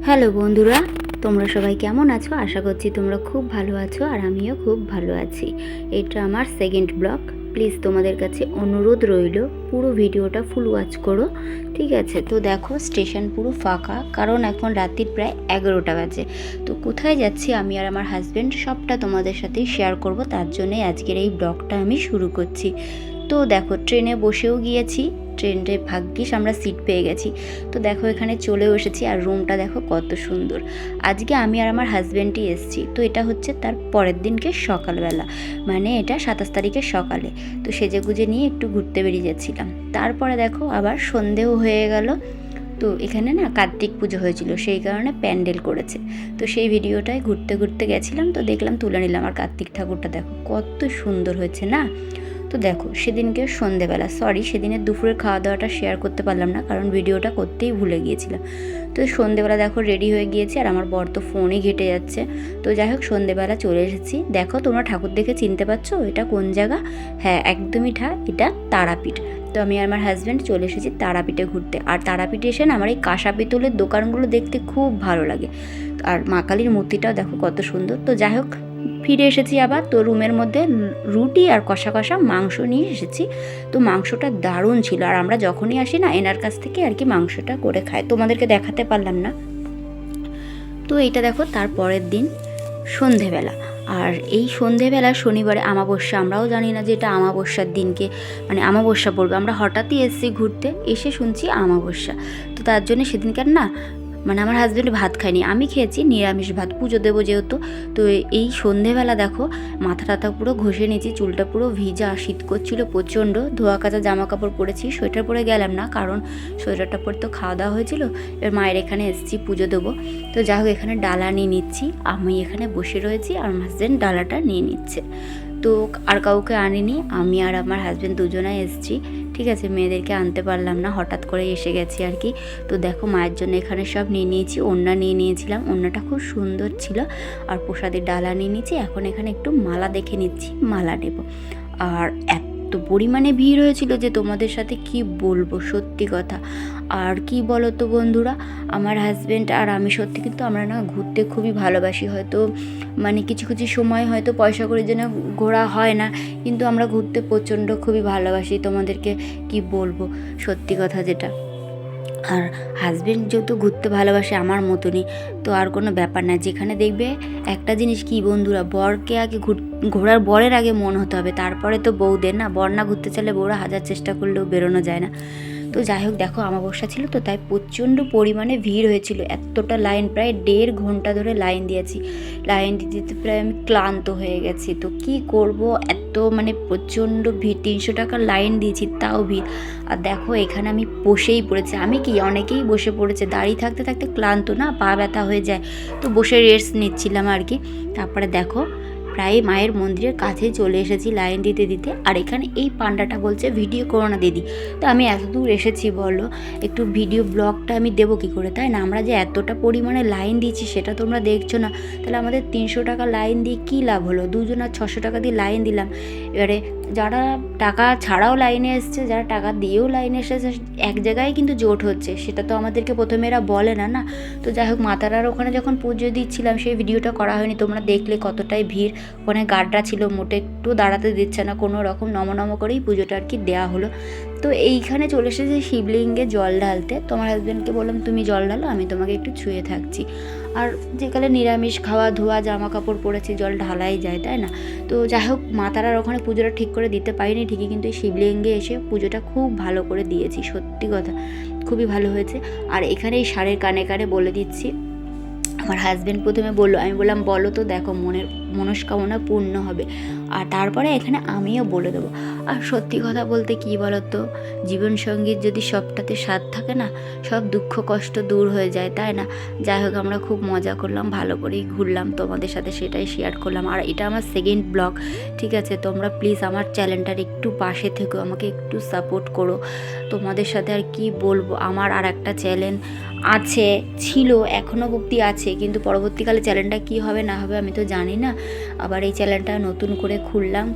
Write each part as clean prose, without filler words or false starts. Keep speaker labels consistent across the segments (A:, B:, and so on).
A: Hello বন্ধুরা, তোমরা সবাই কেমন আছো? আশা করছি তোমরা খুব ভালো আছো আর আমিও খুব ভালো আছি। এটা আমার সেকেন্ড ব্লগ। প্লিজ তোমাদের কাছে অনুরোধ রইল, পুরো ভিডিওটা ফুল ওয়াচ করো, ঠিক আছে? তো দেখো স্টেশন পুরো ফাঁকা, কারণ এখন রাত্রির প্রায় 11টা বাজে। তো কোথায় যাচ্ছি আমি আর আমার হাজব্যান্ড সবটা তোমাদের সাথে শেয়ার করব, তার জন্যই আজকের এই ব্লগটা আমি শুরু করছি। তো দেখো ট্রেনে বসেও গিয়েছি, ট্রেনে ভাগ্যিস আমরা সিট পেয়ে গেছি। তো দেখো এখানে চলেও এসেছি, আর রুমটা দেখো কত সুন্দর। আজকে আমি আর আমার হাজব্যান্ডই এসেছি। তো এটা হচ্ছে তার পরের দিনকে সকালবেলা, মানে এটা 27 তারিখের সকালে। তো সেজেগুজে নিয়ে একটু ঘুরতে বেরিয়ে যাচ্ছিলাম। তারপরে দেখো আবার সন্ধেও হয়ে গেল। তো এখানে না কার্তিক পুজো হয়েছিল, সেই কারণে প্যান্ডেল করেছে। তো সেই ভিডিওটায় ঘুরতে ঘুরতে গেছিলাম, তো দেখলাম তুলে নিলাম। আর কার্তিক ঠাকুরটা দেখো কত সুন্দর হয়েছে না। তো দেখো সেদিনকে সন্ধেবেলা, সেদিনের দুপুরের খাওয়া দাওয়াটা শেয়ার করতে পারলাম না, কারণ ভিডিওটা করতেই ভুলে গিয়েছিলাম। তো সন্ধেবেলা দেখো রেডি হয়ে গিয়েছি, আর আমার বর তো ফোনই ঘেটে যাচ্ছে। তো যাই হোক সন্ধেবেলা চলে এসেছি। দেখো তোমরা ঠাকুর দেখে চিনতে পারছো এটা কোন জায়গা? হ্যাঁ, একদমই এটা তারাপীঠ। তো আমি আর আমার হাজব্যান্ড চলে এসেছি তারাপীঠে ঘুরতে। আর তারাপীঠে এসে না আমার এই কাঁসা পিতলের দোকানগুলো দেখতে খুব ভালো লাগে। আর মা কালীর মূর্তিটাও দেখো কত সুন্দর। তো যাই হোক ফিরে এসেছি আবার। তো রুমের মধ্যে রুটি আর কষা কষা মাংস নিয়ে এসেছি। তো মাংসটা দারুণ ছিল, আর আমরা যখনই আসি না এনার কাছ থেকে আর কি মাংসটা করে খাই, তোমাদেরকে দেখাতে পারলাম না। তো এইটা দেখো তার পরের দিন সন্ধেবেলা। আর এই সন্ধেবেলা শনিবারে আমাবস্যা, আমরাও জানি না যে এটা আমাবস্যার দিনকে মানে আমাবস্যা পড়বে। আমরা হঠাৎই এসেছি ঘুরতে, এসে শুনছি আমাবস্যা। তো তার জন্য সেদিনকার না মানে আমার হাজব্যান্ড ভাত খায়নি, আমি খেয়েছি নিরামিষ ভাত, পুজো দেবো যেহেতু। তো এই সন্ধেবেলা দেখো মাথা টাথা পুরো ঘষে নিয়েছি, চুলটা পুরো ভিজা, শীত করছিল প্রচণ্ড, ধোয়া কাচা জামা কাপড় পরেছি, সোয়েটার পরে গেলাম না, কারণ সোয়েটারটা পরে তো খাওয়া দাওয়া হয়েছিল। এবার মায়ের এখানে এসেছি পুজো দেবো। তো যাই হোক এখানে ডালা নিয়ে নিচ্ছি, আমি এখানে বসে রয়েছি আর আমার হাজব্যান্ড ডালাটা নিয়ে নিচ্ছে। তো আর কাউকে আনিনি, আমি আর আমার হাজব্যান্ড দুজনাই এসেছি, ঠিক আছে? মেয়েদেরকে আনতে পারলাম না, হঠাৎ করে এসে গেছি আর কি। তো দেখো মায়ের জন্য এখানে সব নিয়ে নিয়েছি, ওড়না নিয়ে নিয়েছিলাম, ওড়নাটা খুব সুন্দর ছিল। আর প্রসাদের ডালা নিয়ে নিয়েছি, এখন এখানে একটু মালা দেখে নিচ্ছি, মালা নেব। আর এত পরিমাণে ভিড় হয়েছিল যে তোমাদের সাথে কি বলবো, সত্যি কথা। আর কি বলো তো বন্ধুরা, আমার হাজব্যান্ড আর আমি সত্যি কিন্তু আমরা না ঘুরতে খুবই ভালোবাসি। হয়তো মানে কিছু কিছু সময় হয়তো পয়সা করে জন্য ঘোরা হয় না, কিন্তু আমরা ঘুরতে প্রচণ্ড খুবই ভালোবাসি, তোমাদেরকে কি বলবো সত্যি কথা যেটা। আর হাজব্যান্ড যেহেতু ঘুরতে ভালোবাসে আমার মতনই, তো আর কোনো ব্যাপার না। যেখানে দেখবে একটা জিনিস কি বন্ধুরা, বরকে আগে ঘোরার বরের আগে মন হতে হবে, তারপরে তো বউদের। না, বর না ঘুরতে চাইলে বউরা হাজার চেষ্টা করলেও বেরোনো যায় না। তো যাই হোক দেখো আমাবস্যা ছিল, তো তাই প্রচণ্ড পরিমাণে ভিড় হয়েছিল, এতটা লাইন, প্রায় 1.5 ঘন্টা ধরে লাইন দিয়েছি। লাইন দিতে দিতে প্রায় আমি ক্লান্ত হয়ে গেছি। তো কি করব, এত মানে প্রচণ্ড ভিড়, 300 টাকার লাইন দিয়েছি তাও ভিড়। আর দেখো এখানে আমি বসেই পড়েছি, আমি কি অনেকেই বসে পড়েছে, দাঁড়িয়ে থাকতে থাকতে ক্লান্ত না, পা ব্যথা হয়ে যায়, তো বসে রেস্ট নিচ্ছিলাম আর কি। তারপরে দেখো প্রায় মায়ের মন্দিরের কাছে চলে এসেছি লাইন দিতে দিতে। আর এখানে এই পান্ডাটা বলছে ভিডিও করো না দিদি। তো আমি এত দূর এসেছি, বলো একটু ভিডিও ব্লগটা আমি দেবো কী করে, তাই না? আমরা যে এতটা পরিমাণে লাইন দিয়েছি সেটা তোমরা দেখছো না, তাহলে আমাদের 300 টাকা লাইন দিয়ে কী লাভ হলো? দুজন আর 600 টাকা দিয়ে লাইন দিলাম। এবারে যারা টাকা ছাড়াও লাইনে এসছে, যারা টাকা দিয়েও লাইনে এসেছে, এক জায়গায় কিন্তু জোট হচ্ছে, সেটা তো আমাদেরকে প্রথমে এরা বলে না। না, তো যাই হোক মাতারার ওখানে যখন পুজো দিচ্ছিলাম সেই ভিডিওটা করা হয়নি, তোমরা দেখলে কতটাই ভিড়। ওখানে গার্ডরা ছিল, মোটে একটু দাঁড়াতে দিচ্ছে না, কোনো রকম নম করেই পুজোটা আর কি দেওয়া হলো। তো এইখানে চলে এসেছে শিবলিঙ্গে জল ঢালতে। তোমার হাজব্যান্ডকে বললাম তুমি জল ঢালো, আমি তোমাকে একটু ছুঁয়ে থাকছি। আর যেকালে নিরামিষ খাওয়া ধোয়া জামা কাপড় পরেছি, জল ঢালাই যায়, তাই না? তো যাই হোক মাতারার ওখানে পুজোটা ঠিক করে দিতে পারিনি ঠিকই, কিন্তু এই শিবলিঙ্গে এসে পুজোটা খুব ভালো করে দিয়েছি, সত্যি কথা খুবই ভালো হয়েছে। আর এখানে এই ষাঁড়ের কানে কানে বলে দিচ্ছি। আমার হাজব্যান্ড প্রথমে বললো, আমি বললাম বলো তো, দেখো মনের মনস্কামনা পূর্ণ হবে। আর তারপরে এখানে আমিও বলে দেবো। আর সত্যি কথা বলতে কি বলো তো, জীবনসঙ্গীর যদি সবটাতে স্বাদ থাকে না, সব দুঃখ কষ্ট দূর হয়ে যায়, তাই না? যাই হোক আমরা খুব মজা করলাম, ভালো করেই ঘুরলাম, তোমাদের সাথে সেটাই শেয়ার করলাম। আর এটা আমার সেকেন্ড ব্লগ, ঠিক আছে? তোমরা প্লিজ আমার চ্যানেলটার একটু পাশে থেকো, আমাকে একটু সাপোর্ট করো। তোমাদের সাথে আর কি বলবো, আমার আর একটা চ্যানেল আছে, ছিল, এখনও অবধি আছে, কিন্তু পরবর্তীকালে চ্যানেলটা কী হবে না হবে আমি তো জানি না। আবার এই চ্যানেলটা নতুন করে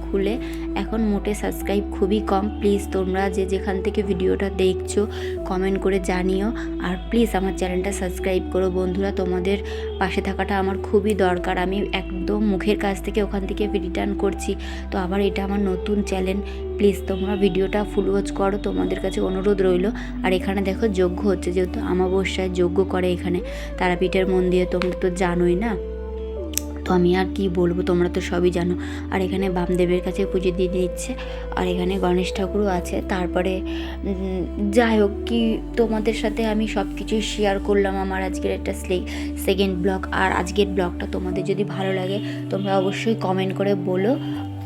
A: খুলে এখন মোটে সাবস্ক্রাইব খুবই কম। প্লিজ তোমরা যে যেখান থেকে ভিডিওটা দেখছো কমেন্ট করে জানিও, আর প্লিজ আমার চ্যানেলটা সাবস্ক্রাইব করো বন্ধুরা। তোমাদের পাশে থাকাটা আমার খুবই দরকার। আমি একদম মুখের কাছ থেকে ওখান থেকে রিটার্ন করছি, তো আবার এটা আমার নতুন চ্যানেল। প্লিজ তোমরা ভিডিওটা ফুল ওয়াচ করো, তোমাদের কাছে অনুরোধ রইল। আর এখানে দেখো যজ্ঞ হচ্ছে, যেহেতু অমাবস্যায় যজ্ঞ করে এখানে তারাপীঠের মন্দিরে, তোমরা তো জানোই না, তো আমি আর কি বলবো, তোমরা তো সবই জানো। আর এখানে বামদেবের কাছে পুজো দিয়ে দিচ্ছে, আর এখানে গণেশ ঠাকুরও আছে। তারপরে যাই হোক, কি তোমাদের সাথে আমি সব কিছুই শেয়ার করলাম আমার আজকের একটা সেকেন্ড ব্লগ। আর আজকের ব্লগটা তোমাদের যদি ভালো লাগে তোমরা অবশ্যই কমেন্ট করে বলো,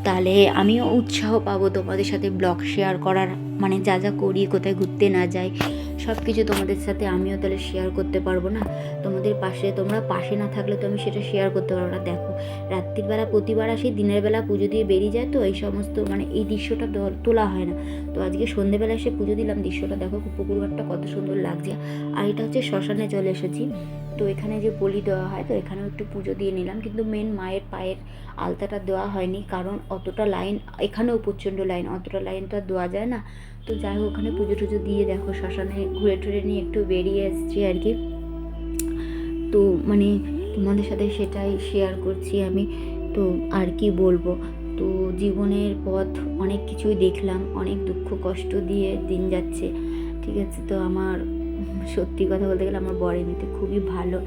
A: তাহলে আমিও উৎসাহ পাবো তোমাদের সাথে ব্লগ শেয়ার করার। মানে যা যা করি, কোথায় ঘুরতে না যাই, সব কিছু তোমাদের সাথে আমিও তাহলে শেয়ার করতে পারবো না। তোমাদের পাশে, তোমরা পাশে না থাকলে তো আমি সেটা শেয়ার করতে পারবো না। দেখো রাত্রিবেলা প্রতিবার আসি, দিনের বেলা পুজো দিয়ে বেরিয়ে যায়, তো এই সমস্ত মানে এই দৃশ্যটা তোলা হয় না। তো আজকে সন্ধ্যেবেলা এসে পুজো দিলাম, দৃশ্যটা দেখো পুকুর ঘাটটা কত সুন্দর লাগছে। আর এটা হচ্ছে শ্মশানে চলে এসেছি, তো এখানে যে বলি দেওয়া হয়, তো এখানেও একটু পুজো দিয়ে নিলাম, কিন্তু মেন মায়ের পায়ের আলতাটা দেওয়া হয়নি, কারণ অতটা লাইন, এখানেও প্রচণ্ড লাইন, অতটা লাইন তো আর দেওয়া যায় না। তো যাই হোক, ওখানে পুজো টুজো দিয়ে দেখো শ্মশানে ঘুরে টুরে নিয়ে একটু বেরিয়ে এসেছি আর কি। তো মানে তোমাদের সাথে সেটাই শেয়ার করছি আমি। তো আর কি বলবো, তো জীবনের পথ অনেক কিছুই দেখলাম, অনেক দুঃখ কষ্ট দিয়ে দিন যাচ্ছে, ঠিক আছে। তো আমার সত্যি কথা বলতে গেলে আমার বর এমনিতে খুবই ভালো,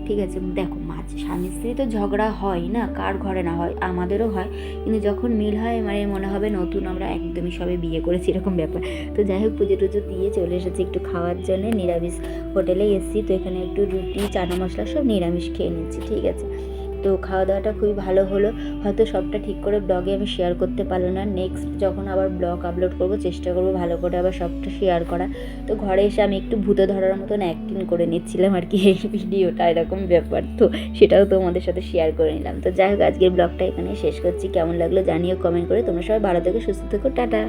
A: ঠিক আছে। দেখো স্বামী স্ত্রী তো ঝগড়া হয় না, কার ঘরে না হয়, আমাদেরও হয়, কিন্তু যখন মিল হয় মানে মনে হবে নতুন আমরা একদমই সবে বিয়ে করেছি, এরকম ব্যাপার। তো যাই হোক, পুজো টুজো দিয়ে চলে এসেছি একটু খাওয়ার জন্য, নিরামিষ হোটেলে এসেছি। তো এখানে একটু রুটি, চানা মশলা সব নিরামিষ খেয়ে নিচ্ছি, ঠিক আছে। তো খাওয়া দাওয়াটা খুবই ভালো হলো। হয়তো সবটা ঠিক করে ব্লগে আমি শেয়ার করতে পারলাম না, নেক্সট যখন আবার ব্লগ আপলোড করব চেষ্টা করব ভালো করে আবার সবটা শেয়ার করা। তো ঘরে এসে আমি একটু ভূতে ধরার মতন অ্যাক্টিং করে নিচ্ছিলাম আর কি এই ভিডিওটা, এরকম ব্যাপার। তো সেটাও তোমাদের সাথে শেয়ার করে নিলাম। তো যাই হোক, আজকের ব্লগটা এখানে শেষ করছি। কেমন লাগলো জানিও কমেন্ট করে। তোমরা সবাই ভালো থেকো, সুস্থ থেকো, টাটা।